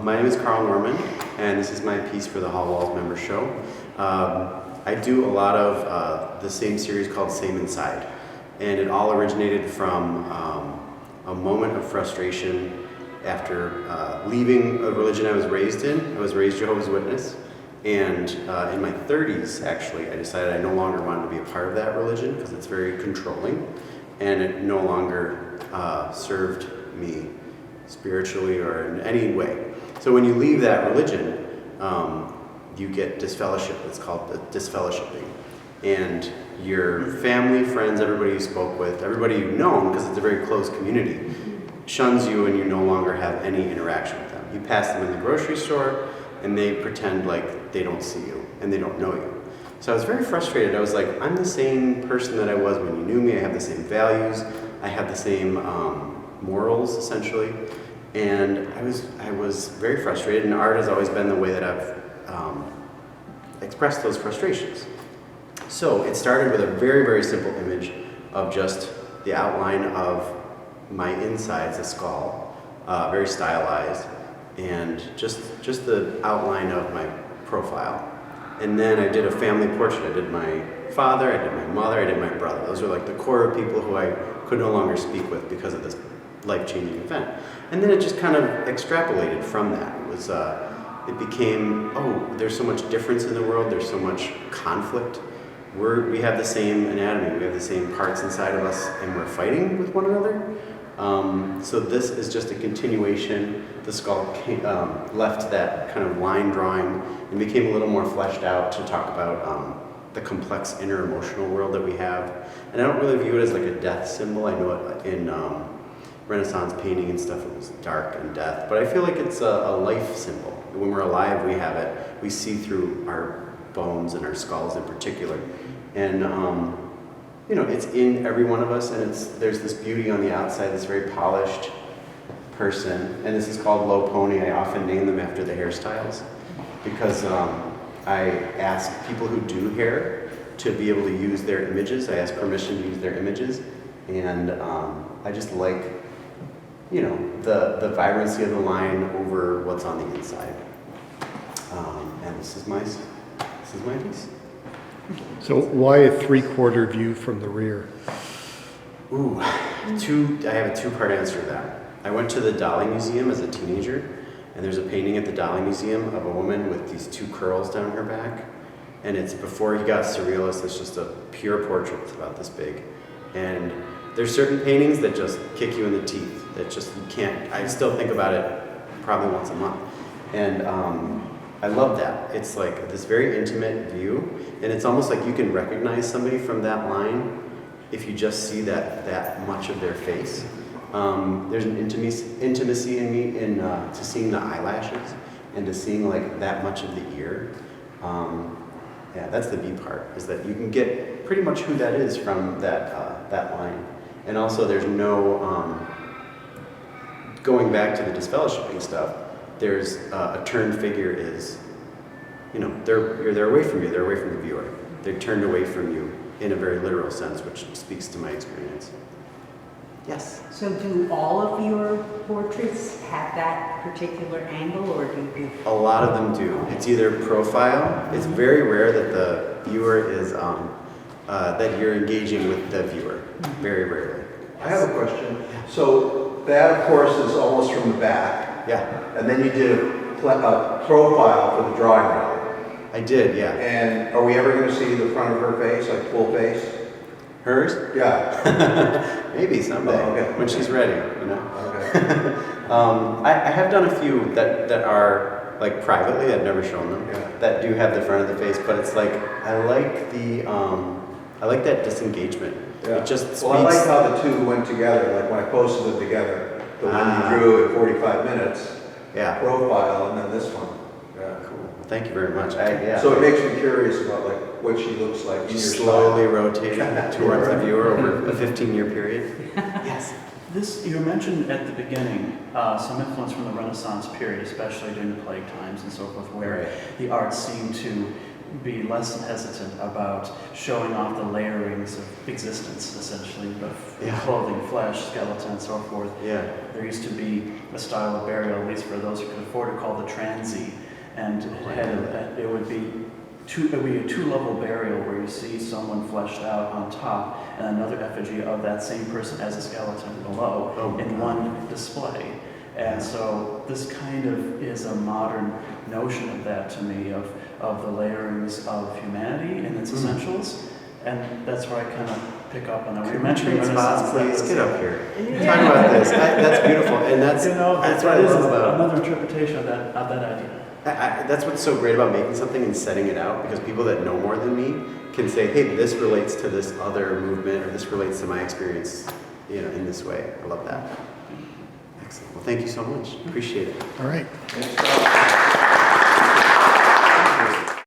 My name is Karl Norman, and this is my piece for the Hallwalls member show. I do a lot of the same series called Same Inside, and it all originated from a moment of frustration after leaving a religion I was raised in. I was raised Jehovah's Witness, and in my 30s, actually, I decided I no longer wanted to be a part of that religion because it's very controlling, and it no longer served me spiritually or in any way. So when you leave that religion, you get disfellowship. It's called the disfellowshipping. And your family, friends, everybody you spoke with, everybody you've known, because it's a very close community, shuns you and you no longer have any interaction with them. You pass them in the grocery store and they pretend like they don't see you and they don't know you. So I was very frustrated. I was like, I'm the same person that I was when you knew me. I have the same values. I have the same morals, essentially. And I was very frustrated, and art has always been the way that I've expressed those frustrations. So it started with a very, very simple image of just the outline of my insides, the skull, very stylized, and just the outline of my profile. And then I did a family portrait. I did my father, I did my mother, I did my brother. Those are like the core of people who I could no longer speak with because of this life-changing event. And then it just kind of extrapolated from that. It became, oh, there's so much difference in the world, there's so much conflict. We have the same anatomy, we have the same parts inside of us, and we're fighting with one another. So this is just a continuation. The skull left that kind of line drawing and became a little more fleshed out to talk about the complex inner emotional world that we have. And I don't really view it as like a death symbol. I know it in Renaissance painting and stuff, it was dark and death, but I feel like it's a life symbol. When we're alive, we have it. We see through our bones and our skulls in particular. And it's in every one of us, and there's this beauty on the outside, this very polished person, and this is called low pony. I often name them after the hairstyles, because I ask people who do hair to be able to use their images. I ask permission to use their images, and I just like the vibrancy of the line over what's on the inside. And this is my piece. So why a 3/4 view from the rear? Ooh, I have a 2-part answer to that. I went to the Dali Museum as a teenager, and there's a painting at the Dali Museum of a woman with these 2 curls down her back. And it's before he got surrealist. It's just a pure portrait. It's about this big. And there's certain paintings that just kick you in the teeth. That just, you can't, I still think about it probably once a month. And I love that. It's like this very intimate view, and it's almost like you can recognize somebody from that line if you just see that much of their face. There's an intimacy in me to seeing the eyelashes and to seeing like that much of the ear. Yeah, that's the B part, is that you can get pretty much who that is from that line. And also there's no, going back to the disfellowshipping stuff, there's a turned figure is, they're away from you, they're away from the viewer. They're turned away from you in a very literal sense, which speaks to my experience. Yes? So do all of your portraits have that particular angle, or do you? A lot of them do. It's either profile. It's very rare that the viewer is, that you're engaging with the viewer. Very rarely. I have a question. So that, of course, is almost from the back. Yeah. And then you did a profile for the drawing rally. I did, yeah. And are we ever going to see the front of her face, like full face? Hers? Yeah. Maybe someday, when she's ready, Okay. I have done a few that are like privately. I've never shown them. Yeah. That do have the front of the face, but it's like I like that disengagement. Yeah. It just speaks. Well, I like how the two went together. Like when I posted them together, the one you drew in 45 minutes, yeah, profile, and then this one. Yeah. Cool. Thank you very much. So it makes me curious about like what she looks like in your slowly style. rotating towards the viewer over a 15-year period. Yes. You mentioned at the beginning some influence from the Renaissance period, especially during the plague times and so forth, where the arts seemed to be less hesitant about showing off the layerings of existence, essentially, of Yeah. clothing, flesh, skeleton, and so forth. Yeah. There used to be a style of burial, at least for those who could afford it, called the transy, and it would be a two-level burial where you see someone fleshed out on top and another effigy of that same person as a skeleton below Oh, in God. one display. And so this kind of is a modern notion of that to me, of the layerings of humanity and its essentials. And that's where I kind of pick up on that. We mentioned Trade spots, Renaissance. please. Get up here. Talk about this. That's beautiful, and that's That's what I that is love about. another interpretation of that idea. That's what's so great about making something and setting it out, because people that know more than me can say, hey, this relates to this other movement, or this relates to my experience, in this way. I love that. Excellent. Well, thank you so much. Appreciate it. All right. Thanks, Karle.